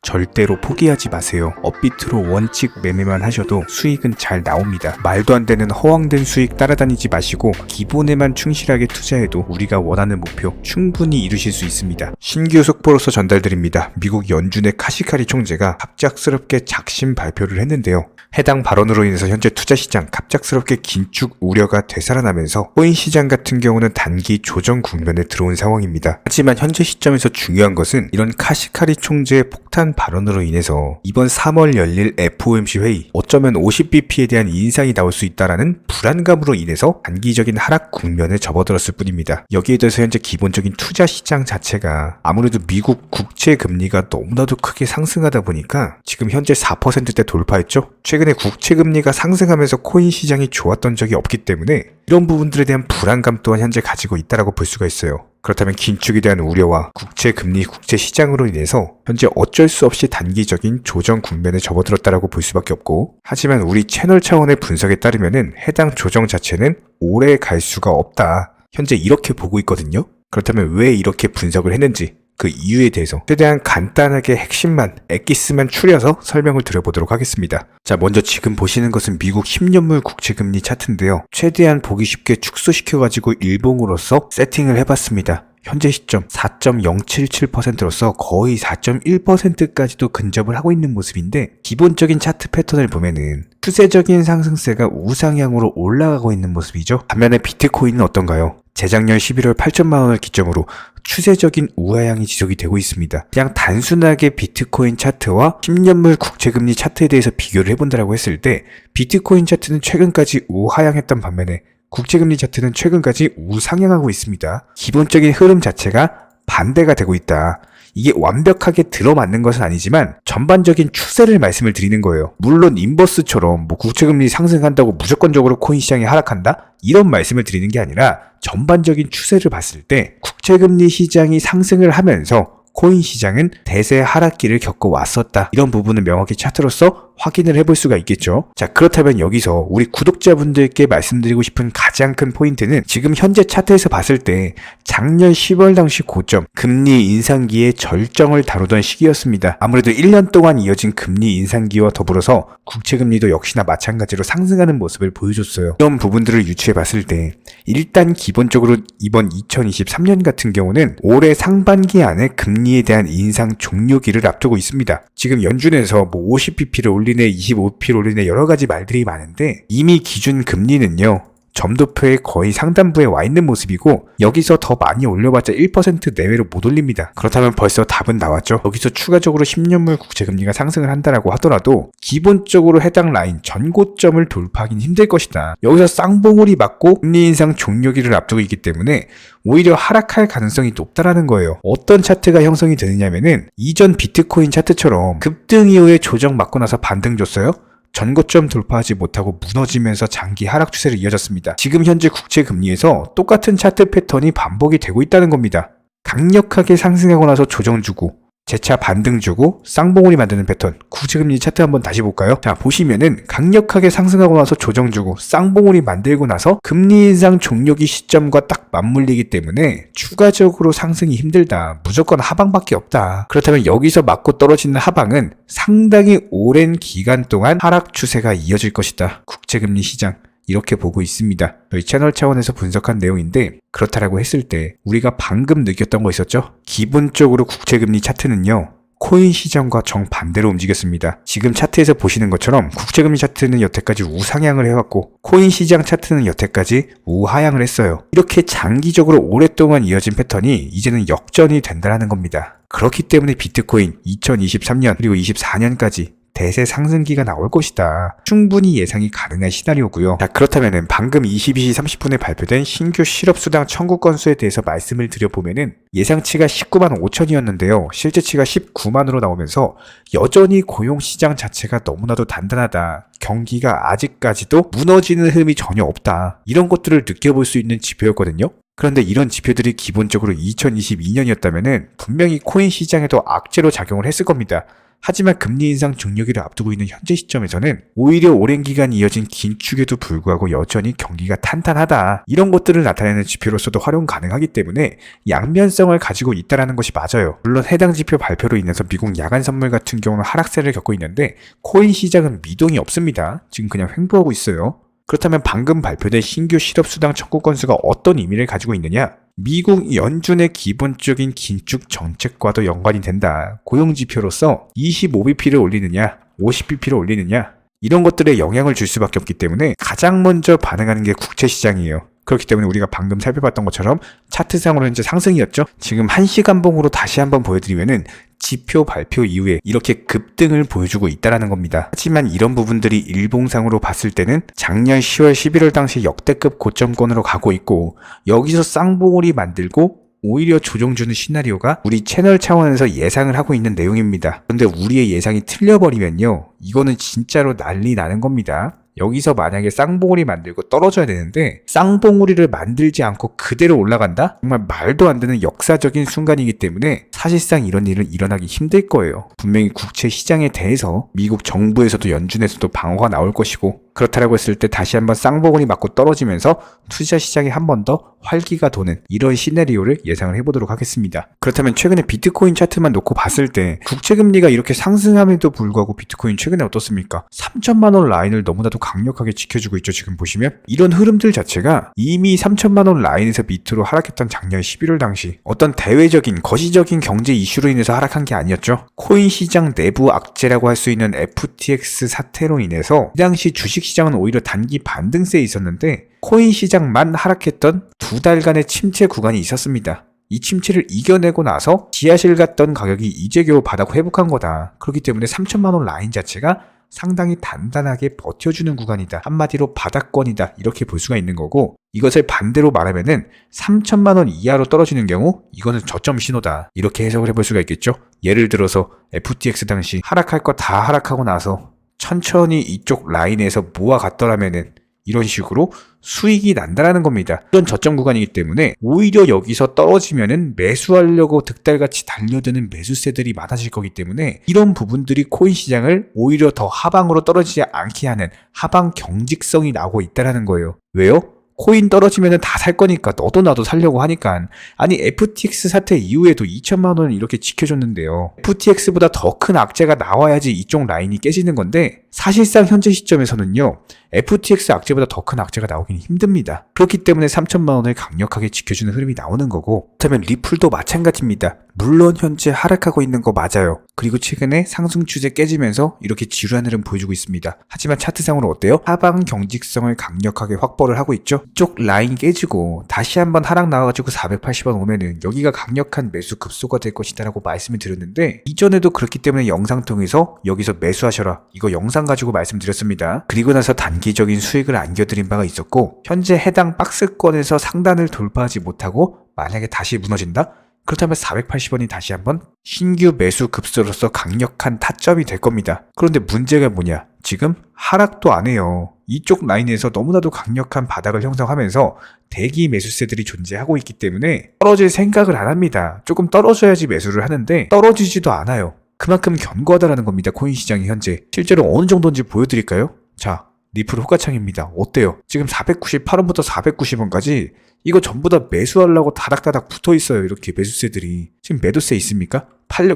절대로 포기하지 마세요. 업비트로 원칙 매매만 하셔도 수익은 잘 나옵니다. 말도 안 되는 허황된 수익 따라다니지 마시고 기본에만 충실하게 투자해도 우리가 원하는 목표 충분히 이루실 수 있습니다. 신규 속보로서 전달드립니다. 미국 연준의 카시카리 총재가 갑작스럽게 작심 발표를 했는데요. 해당 발언으로 인해서 현재 투자시장 갑작스럽게 긴축 우려가 되살아나면서 코인 시장 같은 경우는 단기 조정 국면에 들어온 상황입니다. 하지만 현재 시점에서 중요한 것은 이런 카시카리 총재의 폭탄 발언으로 인해서 이번 3월 열릴 FOMC 회의 어쩌면 50bp에 대한 인상이 나올 수 있다라는 불안감으로 인해서 단기적인 하락 국면에 접어들었을 뿐입니다. 여기에 대해서 현재 기본적인 투자 시장 자체가 아무래도 미국 국채 금리가 너무나도 크게 상승하다 보니까 지금 현재 4%대 돌파했죠? 최근에 국채 금리가 상승하면서 코인 시장이 좋았던 적이 없기 때문에 이런 부분들에 대한 불안감 또한 현재 가지고 있다라고 볼 수가 있어요. 그렇다면 긴축에 대한 우려와 국채 금리, 국채 시장으로 인해서 현재 어쩔 수 없이 단기적인 조정 국면에 접어들었다라고 볼 수밖에 없고, 하지만 우리 채널 차원의 분석에 따르면은 해당 조정 자체는 오래 갈 수가 없다. 현재 이렇게 보고 있거든요. 그렇다면 왜 이렇게 분석을 했는지 그 이유에 대해서 최대한 간단하게 핵심만, 엑기스만 추려서 설명을 드려보도록 하겠습니다. 자, 먼저 지금 보시는 것은 미국 10년물 국채금리 차트인데요. 최대한 보기 쉽게 축소시켜가지고 일봉으로서 세팅을 해봤습니다. 현재 시점 4.077%로서 거의 4.1%까지도 근접을 하고 있는 모습인데, 기본적인 차트 패턴을 보면은 추세적인 상승세가 우상향으로 올라가고 있는 모습이죠. 반면에 비트코인은 어떤가요? 재작년 11월 8천만 원을 기점으로 추세적인 우하향이 지속이 되고 있습니다. 그냥 단순하게 비트코인 차트와 10년물 국채금리 차트에 대해서 비교를 해본다라고 했을 때 비트코인 차트는 최근까지 우하향했던 반면에 국채금리 차트는 최근까지 우상향하고 있습니다. 기본적인 흐름 자체가 반대가 되고 있다. 이게 완벽하게 들어맞는 것은 아니지만 전반적인 추세를 말씀을 드리는 거예요. 물론 인버스처럼 국채금리 상승한다고 무조건적으로 코인 시장이 하락한다? 이런 말씀을 드리는 게 아니라 전반적인 추세를 봤을 때 국채금리 시장이 상승을 하면서 코인 시장은 대세 하락기를 겪어왔었다. 이런 부분은 명확히 차트로서 확인을 해볼 수가 있겠죠. 자, 그렇다면 여기서 우리 구독자분들께 말씀드리고 싶은 가장 큰 포인트는 지금 현재 차트에서 봤을 때 작년 10월 당시 고점, 금리 인상기의 절정을 다루던 시기였습니다. 아무래도 1년 동안 이어진 금리 인상기와 더불어서 국채금리도 역시나 마찬가지로 상승하는 모습을 보여줬어요. 이런 부분들을 유추해 봤을 때 일단 기본적으로 이번 2023년 같은 경우는 올해 상반기 안에 금리에 대한 인상 종료기를 앞두고 있습니다. 지금 연준에서 50bp를 올리네, 25bp를 올리네 여러 가지 말들이 많은데 이미 기준 금리는요, 점도표의 거의 상단부에 와 있는 모습이고 여기서 더 많이 올려봤자 1% 내외로 못 올립니다. 그렇다면 벌써 답은 나왔죠. 여기서 추가적으로 10년물 국채금리가 상승을 한다라고 하더라도 기본적으로 해당 라인 전고점을 돌파하기는 힘들 것이다. 여기서 쌍봉우리 맞고 금리 인상 종료기를 앞두고 있기 때문에 오히려 하락할 가능성이 높다라는 거예요. 어떤 차트가 형성이 되느냐면은 이전 비트코인 차트처럼 급등 이후에 조정 맞고 나서 반등 줬어요. 전고점 돌파하지 못하고 무너지면서 장기 하락 추세를 이어졌습니다. 지금 현재 국채 금리에서 똑같은 차트 패턴이 반복이 되고 있다는 겁니다. 강력하게 상승하고 나서 조정 주고 재차 반등 주고 쌍봉우리 만드는 패턴. 국채금리 차트 한번 다시 볼까요? 자, 보시면은 강력하게 상승하고 나서 조정 주고 쌍봉우리 만들고 나서 금리 인상 종료기 시점과 딱 맞물리기 때문에 추가적으로 상승이 힘들다. 무조건 하방밖에 없다. 그렇다면 여기서 맞고 떨어지는 하방은 상당히 오랜 기간 동안 하락 추세가 이어질 것이다. 국채금리 시장. 이렇게 보고 있습니다. 저희 채널 차원에서 분석한 내용인데, 그렇다라고 했을 때 우리가 방금 느꼈던 거 있었죠? 기본적으로 국채금리 차트는요, 코인 시장과 정반대로 움직였습니다. 지금 차트에서 보시는 것처럼 국채금리 차트는 여태까지 우상향을 해왔고 코인 시장 차트는 여태까지 우하향을 했어요. 이렇게 장기적으로 오랫동안 이어진 패턴이 이제는 역전이 된다는 겁니다. 그렇기 때문에 비트코인 2023년 그리고 24년까지 대세 상승기가 나올 것이다. 충분히 예상이 가능한 시나리오고요. 자, 그렇다면은 방금 22시 30분에 발표된 신규 실업수당 청구 건수에 대해서 말씀을 드려보면은 예상치가 19만 5천이었는데요. 실제치가 19만으로 나오면서 여전히 고용시장 자체가 너무나도 단단하다. 경기가 아직까지도 무너지는 흐름이 전혀 없다. 이런 것들을 느껴볼 수 있는 지표였거든요. 그런데 이런 지표들이 기본적으로 2022년이었다면은 분명히 코인 시장에도 악재로 작용을 했을 겁니다. 하지만 금리 인상 중요기를 앞두고 있는 현재 시점에서는 오히려 오랜 기간 이어진 긴축에도 불구하고 여전히 경기가 탄탄하다. 이런 것들을 나타내는 지표로서도 활용 가능하기 때문에 양면성을 가지고 있다는 것이 맞아요. 물론 해당 지표 발표로 인해서 미국 야간 선물 같은 경우는 하락세를 겪고 있는데 코인 시장은 미동이 없습니다. 지금 그냥 횡보하고 있어요. 그렇다면 방금 발표된 신규 실업수당 청구 건수가 어떤 의미를 가지고 있느냐? 미국 연준의 기본적인 긴축 정책과도 연관이 된다. 고용지표로서 25bp를 올리느냐, 50bp를 올리느냐 이런 것들에 영향을 줄 수밖에 없기 때문에 가장 먼저 반응하는 게 국채시장이에요. 그렇기 때문에 우리가 방금 살펴봤던 것처럼 차트상으로 현재 상승이었죠. 지금 1시간봉으로 다시 한번 보여드리면은 지표 발표 이후에 이렇게 급등을 보여주고 있다는 겁니다. 하지만 이런 부분들이 일봉상으로 봤을 때는 작년 10월 11월 당시 역대급 고점권으로 가고 있고 여기서 쌍봉우리 만들고 오히려 조정주는 시나리오가 우리 채널 차원에서 예상을 하고 있는 내용입니다. 그런데 우리의 예상이 틀려버리면요, 이거는 진짜로 난리 나는 겁니다. 여기서 만약에 쌍봉우리 만들고 떨어져야 되는데 쌍봉우리를 만들지 않고 그대로 올라간다? 정말 말도 안 되는 역사적인 순간이기 때문에 사실상 이런 일은 일어나기 힘들 거예요. 분명히 국채 시장에 대해서 미국 정부에서도 연준에서도 방어가 나올 것이고 그렇다라고 했을 때 다시 한번 쌍봉우리 맞고 떨어지면서 투자 시장에 한 번 더 활기가 도는 이런 시나리오를 예상을 해보도록 하겠습니다. 그렇다면 최근에 비트코인 차트만 놓고 봤을 때 국채금리가 이렇게 상승함에도 불구하고 비트코인 최근에 어떻습니까? 3천만 원 라인을 너무나도 강력하게 지켜주고 있죠. 지금 보시면 이런 흐름들 자체가 이미 3천만 원 라인에서 밑으로 하락했던 작년 11월 당시 어떤 대외적인 거시적인 경제 이슈로 인해서 하락한 게 아니었죠. 코인 시장 내부 악재라고 할 수 있는 FTX 사태로 인해서 이 당시 주식 시장은 오히려 단기 반등세에 있었는데 코인 시장만 하락했던 2달간의 침체 구간이 있었습니다. 이 침체를 이겨내고 나서 지하실 갔던 가격이 이제 겨우 바닥 회복한 거다. 그렇기 때문에 3천만 원 라인 자체가 상당히 단단하게 버텨주는 구간이다. 한마디로 바닥권이다. 이렇게 볼 수가 있는 거고 이것을 반대로 말하면은 3천만 원 이하로 떨어지는 경우 이거는 저점 신호다. 이렇게 해석을 해볼 수가 있겠죠. 예를 들어서 FTX 당시 하락할 거 다 하락하고 나서 천천히 이쪽 라인에서 모아갔더라면은 이런 식으로 수익이 난다라는 겁니다. 이런 저점 구간이기 때문에 오히려 여기서 떨어지면은 매수하려고 득달같이 달려드는 매수세들이 많아질 거기 때문에 이런 부분들이 코인 시장을 오히려 더 하방으로 떨어지지 않게 하는 하방 경직성이 나오고 있다라는 거예요. 왜요? 코인 떨어지면은 다 살 거니까 너도 나도 살려고 하니까. 아니 FTX 사태 이후에도 2천만 원을 이렇게 지켜줬는데요. FTX보다 더 큰 악재가 나와야지 이쪽 라인이 깨지는 건데 사실상 현재 시점에서는요. FTX 악재보다 더 큰 악재가 나오기는 힘듭니다. 그렇기 때문에 3천만 원을 강력하게 지켜주는 흐름이 나오는 거고 그렇다면 리플도 마찬가지입니다. 물론 현재 하락하고 있는 거 맞아요. 그리고 최근에 상승 추세 깨지면서 이렇게 지루한 흐름 보여주고 있습니다. 하지만 차트상으로 어때요? 하방 경직성을 강력하게 확보를 하고 있죠. 이쪽 라인 깨지고 다시 한번 하락 나와가지고 480원 오면은 여기가 강력한 매수 급소가 될 것이다 라고 말씀을 드렸는데 이전에도 그렇기 때문에 영상 통해서 여기서 매수하셔라 이거 영상 가지고 말씀드렸습니다. 그리고 나서 단기적인 수익을 안겨드린 바가 있었고 현재 해당 박스권에서 상단을 돌파하지 못하고 만약에 다시 무너진다? 그렇다면 480원이 다시 한번 신규 매수 급소로서 강력한 타점이 될 겁니다. 그런데 문제가 뭐냐? 지금 하락도 안 해요. 이쪽 라인에서 너무나도 강력한 바닥을 형성하면서 대기 매수세들이 존재하고 있기 때문에 떨어질 생각을 안 합니다. 조금 떨어져야지 매수를 하는데 떨어지지도 않아요. 그만큼 견고하다라는 겁니다. 코인 시장이 현재. 실제로 어느 정도인지 보여드릴까요? 자, 리플 호가창입니다. 어때요? 지금 498원부터 490원까지 이거 전부 다 매수하려고 다닥다닥 붙어있어요. 이렇게 매수세들이. 지금 매도세 있습니까?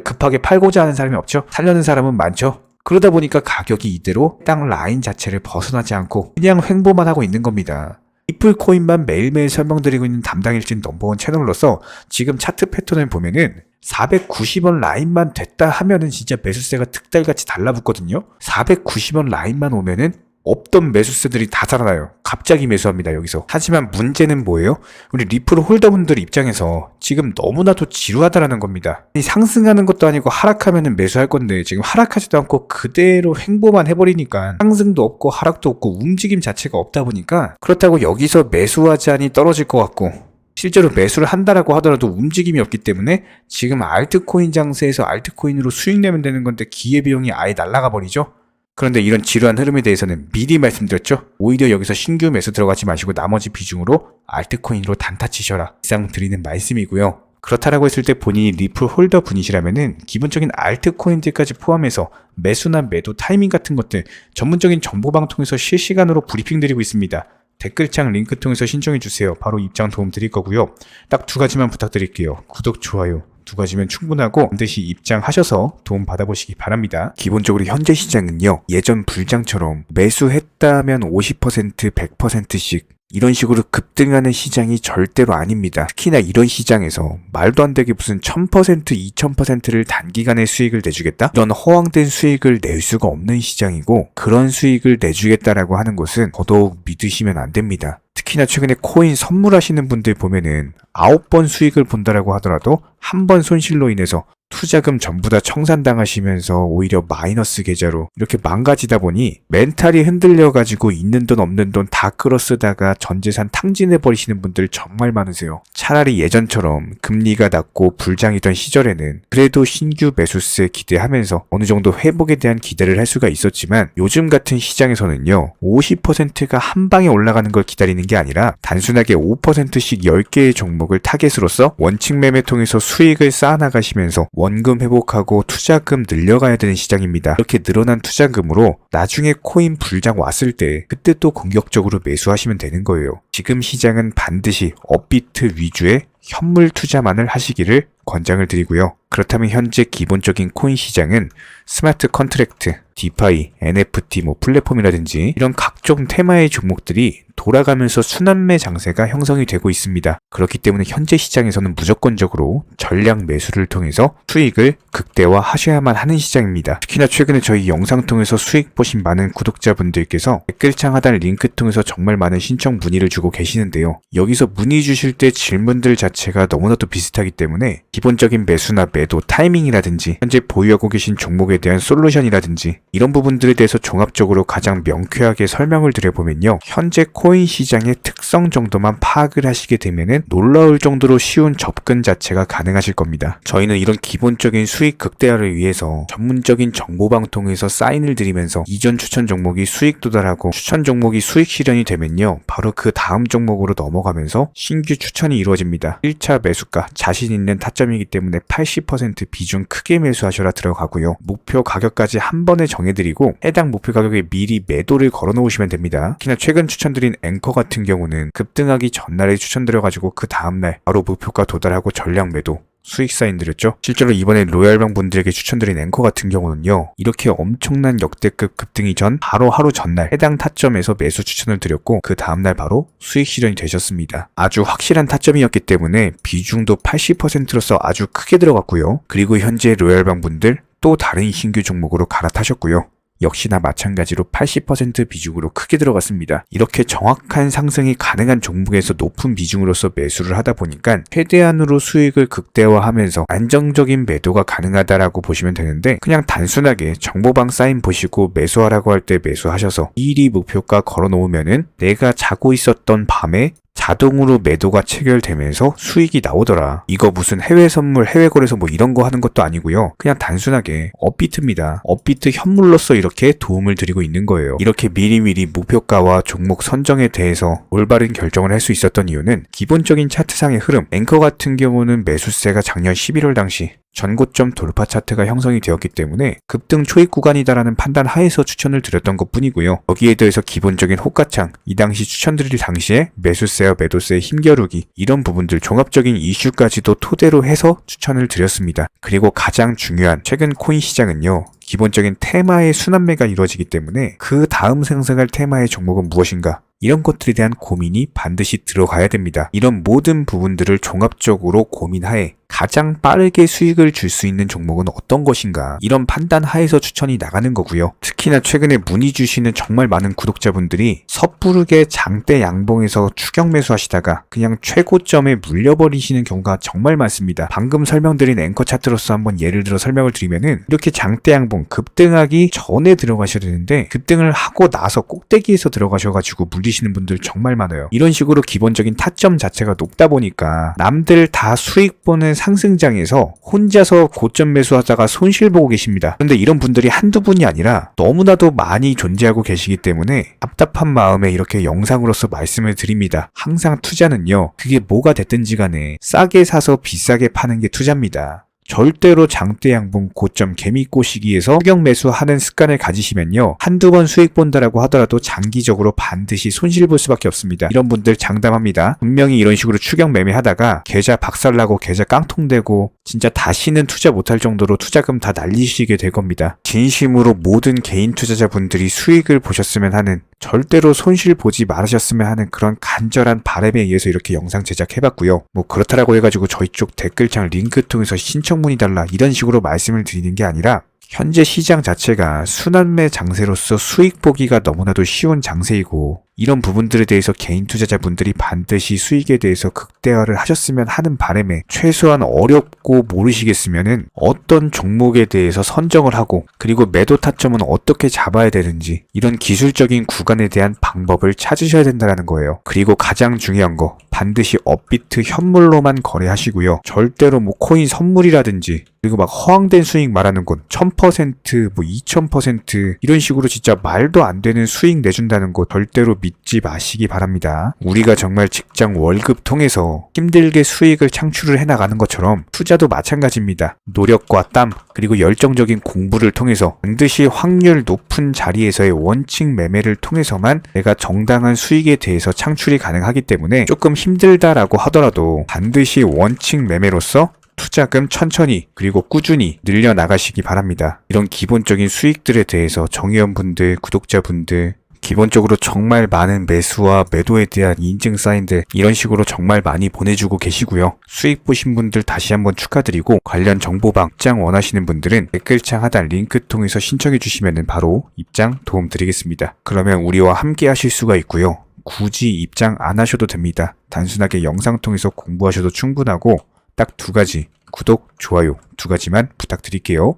급하게 팔고자 하는 사람이 없죠? 살려는 사람은 많죠? 그러다 보니까 가격이 이대로 땅 라인 자체를 벗어나지 않고 그냥 횡보만 하고 있는 겁니다. 리플 코인만 매일매일 설명드리고 있는 담당일진 넘버원 채널로서 지금 차트 패턴을 보면은 490원 라인만 됐다 하면은 진짜 매수세가 득달같이 달라붙거든요. 490원 라인만 오면은 없던 매수세들이 다 살아나요. 갑자기 매수합니다, 여기서. 하지만 문제는 뭐예요? 우리 리플 홀더분들 입장에서 지금 너무나도 지루하다라는 겁니다. 상승하는 것도 아니고 하락하면은 매수할 건데 지금 하락하지도 않고 그대로 횡보만 해버리니까 상승도 없고 하락도 없고 움직임 자체가 없다 보니까 그렇다고 여기서 매수하자니 떨어질 것 같고 실제로 매수를 한다라고 하더라도 움직임이 없기 때문에 지금 알트코인 장세에서 알트코인으로 수익 내면 되는 건데 기회비용이 아예 날아가 버리죠. 그런데 이런 지루한 흐름에 대해서는 미리 말씀드렸죠? 오히려 여기서 신규 매수 들어가지 마시고 나머지 비중으로 알트코인으로 단타 치셔라. 이상 드리는 말씀이고요. 그렇다라고 했을 때 본인이 리플 홀더 분이시라면은 기본적인 알트코인들까지 포함해서 매수나 매도 타이밍 같은 것들 전문적인 정보방 통해서 실시간으로 브리핑 드리고 있습니다. 댓글창 링크 통해서 신청해주세요. 바로 입장 도움 드릴 거고요. 딱 두 가지만 부탁드릴게요. 구독, 좋아요. 두 가지면 충분하고 반드시 입장하셔서 도움 받아보시기 바랍니다. 기본적으로 현재 시장은요. 예전 불장처럼 매수했다면 50%, 100%씩 이런 식으로 급등하는 시장이 절대로 아닙니다. 특히나 이런 시장에서 말도 안 되게 무슨 1000%, 2000%를 단기간에 수익을 내주겠다? 이런 허황된 수익을 낼 수가 없는 시장이고 그런 수익을 내주겠다라고 하는 것은 더더욱 믿으시면 안 됩니다. 특히나 최근에 코인 선물하시는 분들 보면은 9번 수익을 본다라고 하더라도 한 번 손실로 인해서 투자금 전부 다 청산당하시면서 오히려 마이너스 계좌로 이렇게 망가지다 보니 멘탈이 흔들려가지고 있는 돈 없는 돈 다 끌어쓰다가 전재산 탕진해버리시는 분들 정말 많으세요. 차라리 예전처럼 금리가 낮고 불장이던 시절에는 그래도 신규 매수세 기대하면서 어느 정도 회복에 대한 기대를 할 수가 있었지만 요즘 같은 시장에서는요 50%가 한 방에 올라가는 걸 기다리는 게 아니라 단순하게 5%씩 10개의 종목을 타겟으로서 원칙 매매 통해서 수익을 쌓아나가시면서 원금 회복하고 투자금 늘려가야 되는 시장입니다. 이렇게 늘어난 투자금으로 나중에 코인 불장 왔을 때 그때 또 공격적으로 매수하시면 되는 거예요. 지금 시장은 반드시 업비트 위주의 현물 투자만을 하시기를 권장을 드리고요. 그렇다면 현재 기본적인 코인 시장은 스마트 컨트랙트, 디파이, NFT, 플랫폼이라든지 이런 각종 테마의 종목들이 돌아가면서 순환매 장세가 형성이 되고 있습니다. 그렇기 때문에 현재 시장에서는 무조건적으로 전량 매수를 통해서 수익을 극대화하셔야만 하는 시장입니다. 특히나 최근에 저희 영상 통해서 수익 보신 많은 구독자분들께서 댓글창 하단 링크 통해서 정말 많은 신청 문의를 주고 계시는데요. 여기서 문의 주실 때 질문들 자체가 너무나도 비슷하기 때문에 기본적인 매수나 매도 타이밍이라든지 현재 보유하고 계신 종목에 대한 솔루션이라든지 이런 부분들에 대해서 종합적으로 가장 명쾌하게 설명을 드려보면요. 현재 코인 시장의 특성 정도만 파악을 하시게 되면은 놀라울 정도로 쉬운 접근 자체가 가능하실 겁니다. 저희는 이런 기본적인 수익 극대화를 위해서 전문적인 정보방 통해서 사인을 드리면서 이전 추천 종목이 수익 도달하고 추천 종목이 수익 실현이 되면요. 바로 그 다음 종목으로 넘어가면서 신규 추천이 이루어집니다. 1차 매수가 자신 있는 타점이기 때문에 80% 비중 크게 매수하셔라 들어가고요. 목표 가격까지 한 번에 정해드리고 해당 목표 가격에 미리 매도를 걸어 놓으시면 됩니다. 특히나 최근 추천드린 앵커 같은 경우는 급등하기 전날에 추천드려가지고 그 다음날 바로 목표가 도달하고 전량 매도 수익 사인 드렸죠. 실제로 이번에 로얄방 분들에게 추천드린 앵커 같은 경우는요. 이렇게 엄청난 역대급 급등이 전 바로 하루 전날 해당 타점에서 매수 추천을 드렸고 그 다음날 바로 수익 실현이 되셨습니다. 아주 확실한 타점이었기 때문에 비중도 80%로서 아주 크게 들어갔고요. 그리고 현재 로얄방 분들 또 다른 신규 종목으로 갈아타셨고요. 역시나 마찬가지로 80% 비중으로 크게 들어갔습니다. 이렇게 정확한 상승이 가능한 종목에서 높은 비중으로서 매수를 하다 보니까 최대한으로 수익을 극대화하면서 안정적인 매도가 가능하다라고 보시면 되는데 그냥 단순하게 정보방 사인 보시고 매수하라고 할 때 매수하셔서 미리 목표가 걸어 놓으면은 내가 자고 있었던 밤에 자동으로 매도가 체결되면서 수익이 나오더라. 이거 무슨 해외 선물, 해외 거래소 이런 거 하는 것도 아니고요. 그냥 단순하게 업비트입니다. 업비트 현물로서 이렇게 도움을 드리고 있는 거예요. 이렇게 미리미리 목표가와 종목 선정에 대해서 올바른 결정을 할 수 있었던 이유는 기본적인 차트상의 흐름, 앵커 같은 경우는 매수세가 작년 11월 당시 전고점 돌파 차트가 형성이 되었기 때문에 급등 초입 구간이다라는 판단 하에서 추천을 드렸던 것 뿐이고요. 여기에 대해서 기본적인 호가창, 이 당시 추천드릴 당시에 매수세와 매도세의 힘겨루기 이런 부분들 종합적인 이슈까지도 토대로 해서 추천을 드렸습니다. 그리고 가장 중요한 최근 코인 시장은요. 기본적인 테마의 순환매가 이루어지기 때문에 그 다음 상승할 테마의 종목은 무엇인가? 이런 것들에 대한 고민이 반드시 들어가야 됩니다. 이런 모든 부분들을 종합적으로 고민하에 가장 빠르게 수익을 줄 수 있는 종목은 어떤 것인가 이런 판단 하에서 추천이 나가는 거고요. 특히나 최근에 문의 주시는 정말 많은 구독자분들이 섣부르게 장대 양봉에서 추격 매수하시다가 그냥 최고점에 물려버리시는 경우가 정말 많습니다. 방금 설명드린 앵커 차트로서 한번 예를 들어 설명을 드리면은 이렇게 장대 양봉 급등하기 전에 들어가셔야 되는데 급등을 하고 나서 꼭대기에서 들어가셔가지고 물리시는 느끼시는 분들 정말 많아요. 이런 식으로 기본적인 타점 자체가 높다 보니까 남들 다 수익 보는 상승장에서 혼자서 고점 매수하다가 손실 보고 계십니다. 그런데 이런 분들이 한두 분이 아니라 너무나도 많이 존재하고 계시기 때문에 답답한 마음에 이렇게 영상으로서 말씀을 드립니다. 항상 투자는요, 그게 뭐가 됐든지 간에 싸게 사서 비싸게 파는 게 투자입니다. 절대로 장대 양봉 고점 개미 꼬시기에서 추격 매수하는 습관을 가지시면요, 한두 번 수익 본다라고 하더라도 장기적으로 반드시 손실 볼 수밖에 없습니다. 이런 분들 장담합니다. 분명히 이런 식으로 추격 매매하다가 계좌 박살나고 계좌 깡통되고 진짜 다시는 투자 못할 정도로 투자금 다 날리시게 될 겁니다. 진심으로 모든 개인 투자자분들이 수익을 보셨으면 하는, 절대로 손실 보지 말으셨으면 하는 그런 간절한 바람에 의해서 이렇게 영상 제작해봤고요. 뭐 그렇다라고 해가지고 저희 쪽 댓글창 링크 통해서 신청문의 달라 이런 식으로 말씀을 드리는 게 아니라, 현재 시장 자체가 순환매 장세로서 수익 보기가 너무나도 쉬운 장세이고, 이런 부분들에 대해서 개인 투자자분들이 반드시 수익에 대해서 극대화를 하셨으면 하는 바람에, 최소한 어렵고 모르시겠으면은 어떤 종목에 대해서 선정을 하고, 그리고 매도 타점은 어떻게 잡아야 되는지 이런 기술적인 구간에 대한 방법을 찾으셔야 된다는 거예요. 그리고 가장 중요한 거, 반드시 업비트 현물로만 거래하시고요. 절대로 뭐 코인 선물이라든지, 그리고 막 허황된 수익 말하는 건 1000%, 뭐 2000% 이런 식으로 진짜 말도 안 되는 수익 내준다는 거 절대로 믿지 마시기 바랍니다. 우리가 정말 직장 월급 통해서 힘들게 수익을 창출을 해나가는 것처럼 투자도 마찬가지입니다. 노력과 땀, 그리고 열정적인 공부를 통해서 반드시 확률 높은 자리에서의 원칙 매매를 통해서만 내가 정당한 수익에 대해서 창출이 가능하기 때문에, 조금 힘들다라고 하더라도 반드시 원칙 매매로서 투자금 천천히 그리고 꾸준히 늘려나가시기 바랍니다. 이런 기본적인 수익들에 대해서 정의원분들, 구독자분들, 기본적으로 정말 많은 매수와 매도에 대한 인증 사인들 이런 식으로 정말 많이 보내주고 계시고요. 수익 보신 분들 다시 한번 축하드리고, 관련 정보방 입장 원하시는 분들은 댓글창 하단 링크 통해서 신청해 주시면 바로 입장 도움 드리겠습니다. 그러면 우리와 함께 하실 수가 있고요. 굳이 입장 안 하셔도 됩니다. 단순하게 영상 통해서 공부하셔도 충분하고, 딱 두 가지, 구독, 좋아요 두 가지만 부탁드릴게요.